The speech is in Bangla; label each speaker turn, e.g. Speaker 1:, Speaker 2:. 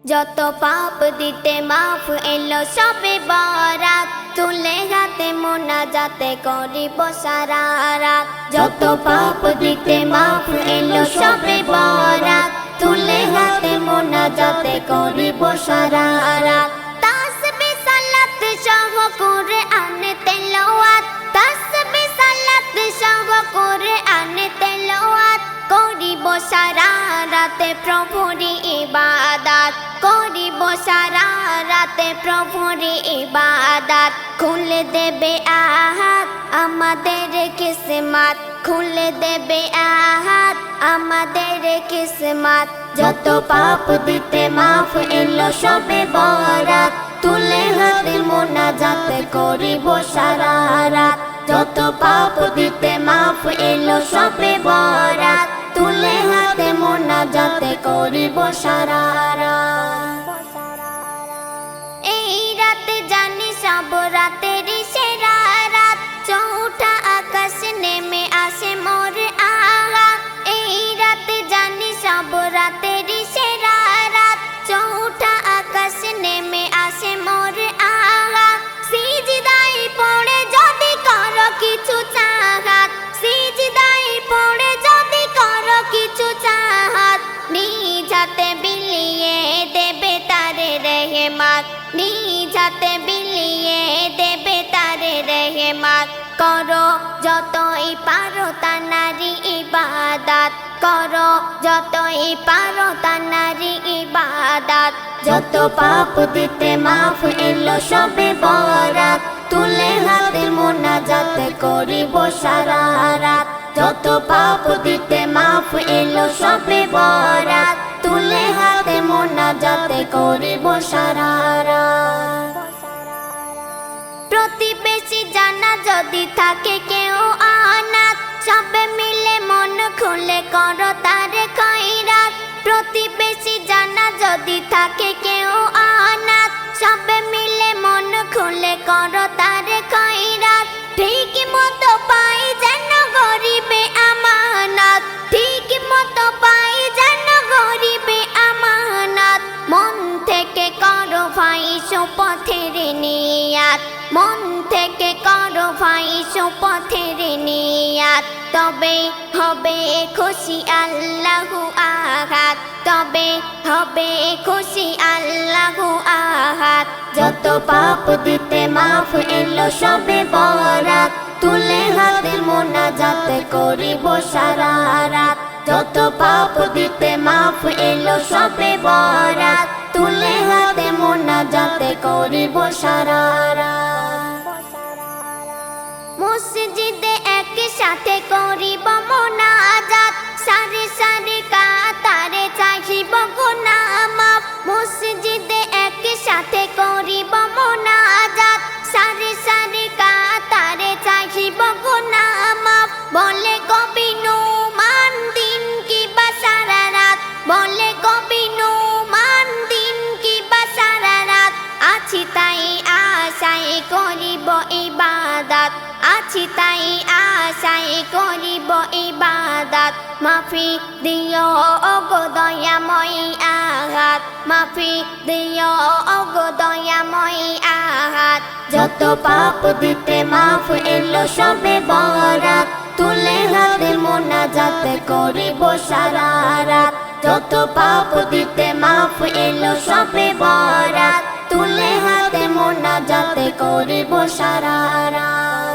Speaker 1: যত পাপ দিতে মাফ এলো সবে বরাত, তুলে হাতে মোনাজাতে করিব সারা রাত। যত পাপ দিতে মাফ এলো সবে বরাত, তুলে হাতে মোনাজাতে করিব সারা রাত। তাসবিহ সালাত সহ কুরআন তেলাওয়াত, তাসবিহ সালাত সহ কুরআন তেলাওয়াত করিব সারা রাতে প্রভুর ইবাদত, করিব সারা রাতে প্রভুর ইবাদত। খুলে দেবে আহাত আমাদের কিসমত, খুলে দেবে আহাত আমাদের কিসমত। যত পাপ দিতে মাফ এলো সবে বরাত, তুলে হাতে মোনাজাত করিব সারা রাত। যত পাপ দিতে মাফ এলো সবে বরাত, তুলে হাতে মোনাজাত করিব সারা রাত। এই রাতে জানি সব রাতের সেরা রাত, চৌঠা আকাশ নেমে আসে মোর আহাত। এই রাতে জানি সব রাতের সেরা রাত, চৌঠা আকাশ নেমে আসে মোর আহাত। সিজদায় পড়ে যদি করো কিছু চাহাত, সিজদায় পড়ে যদি করো কিছু চাহাত, নিজ হাতে বিলিয়ে দেবে তারে রহমত, নিজ হাতে বিলিয়ে দেবে তারে রহমত। করো যতই পারো তানারি ইবাদত, করো যতই পারো তানারি ইবাদত। যত পাপ দিতে মাফ এলো সবে বরাত, তুলে হাতে মোনাজাত করিব সারা রাত। যত পাপ দিতে মাফ এলো সবে বরাত, তুলে হাতে মোনাজাত করিব সারা রাত। প্রতিবেশী জানা যদি থাকে কেউ অনাথ, সবে মিলে মন খুলে করো তারে খয়রাত। প্রতিবেশী জানা যদি থাকে কেউ অনাথ, সবে মিলে মন খুলে করো তারে খয়রাত। ঠিক মতো পাই যেন গরিবে আমানত, ঠিক মতো পাই যেন গরিবে আমানত। মন থেকে করো ভাই সুপথের নিয়াত, মন থেকে করো ভাই সুপথের নিয়াত। তবে হবে খুশি আল্লাহু আহাদ, তবে হবে খুশি আল্লাহু আহাদ। যত পাপ দিতে মাফ এলো সবে বরাত, তুলে হাতে মোনাজাত করিব সারা রাত। যত পাপ দিতে মাফ এলো সবে বরাত, তুলে হাতে মোনাজাত করিব সারা রাত। মসজিদে একসাথে করিব মোনাজাত, সারি সারি কাতারে চাহিব গুনাহ মাফ। মসজিদে একসাথে করিব মোনাজাত, সারি সারি কাতারে চাহিব গুনাহ মাফ। বলে কবি নুমান দিন কি বা সারা রাত, বলে কবি নুমান দিন কি বা সারা রাত। আছি তাই আশায় করিব ইবাদত, আছি তাই আশায় করিব ইবাদত। মাফি দিও ওগো দয়াময় আহাত, মাফি দিও ওগো দয়াময় আহাত। যত পাপ দিতে মাফ এলো সবে বরাত, তুলে হাতে মোনাজাত করিব সারা রাত। যত পাপ দিতে মাফ এলো সবে বরাত, তুলে হাতে মোনাজাত করিব সারা রাত।